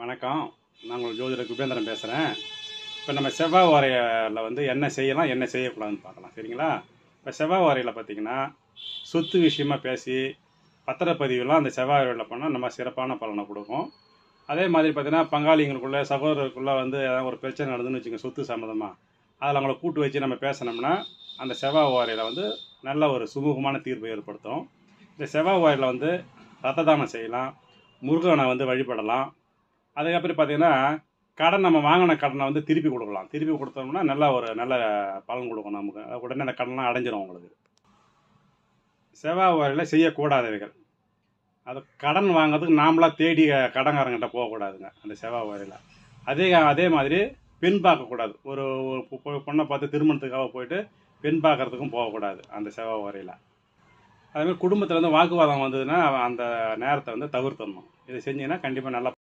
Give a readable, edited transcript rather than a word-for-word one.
வணக்கம். நான் உங்கள் ஜோதிடர் குபேந்திரன் பேசுகிறேன். இப்போ நம்ம செவ்வாய் ஓரையில் வந்து என்ன செய்யலாம், என்ன செய்யக்கூடாதுன்னு பார்க்கலாம். சரிங்களா? இப்போ செவ்வாய் ஓரையில் பார்த்தீங்கன்னா, சொத்து விஷயமா பேசி பத்திரப்பதிவுலாம் அந்த செவ்வாய் ஓரையில் பண்ணால் நம்ம சிறப்பான பலனை கொடுக்கும். அதே மாதிரி பார்த்தீங்கன்னா, பங்காளிங்களுக்குள்ள சகோதரருக்குள்ளே வந்து ஏதாவது ஒரு பிரச்சனை நடந்துன்னு வச்சுக்கோங்க, சொத்து சம்மந்தமாக. அதில் அவங்கள கூட்டு வச்சு நம்ம பேசினோம்னா, அந்த செவ்வாய் ஓரையில் வந்து நல்ல ஒரு சுமூகமான தீர்வை ஏற்படுத்தும். இந்த செவ்வாய் ஓரையில் வந்து ரத்த தானம் செய்யலாம், முருகனை வந்து வழிபடலாம். அதுக்கப்புறம் பார்த்தீங்கன்னா, கடன் நம்ம வாங்கின கடனை வந்து திருப்பி கொடுக்கலாம். திருப்பி கொடுத்தோம்னா நல்ல பலன் கொடுக்கும் நமக்கு. உடனே அந்த கடன்லாம் அடைஞ்சிரும் உங்களுக்கு. செவ்வாய் ஓரையில் செய்யக்கூடாதவைகள். அது கடன் வாங்குறதுக்கு நாமளா தேடி கடன்காரங்கிட்ட போகக்கூடாதுங்க அந்த செவ்வாய் ஓரையில். அதே மாதிரி பெண் பார்க்கக்கூடாது. ஒரு ஒரு பொண்ணை பார்த்து திருமணத்துக்காக போயிட்டு பெண் பார்க்கறதுக்கும் போகக்கூடாது அந்த செவ்வாய் ஓரையில். அதேமாதிரி குடும்பத்தில் வந்து வாக்குவாதம் வந்ததுன்னா அந்த நேரத்தை வந்து தவிர்த்துடணும். இதை செஞ்சீங்கன்னா கண்டிப்பாக நல்லா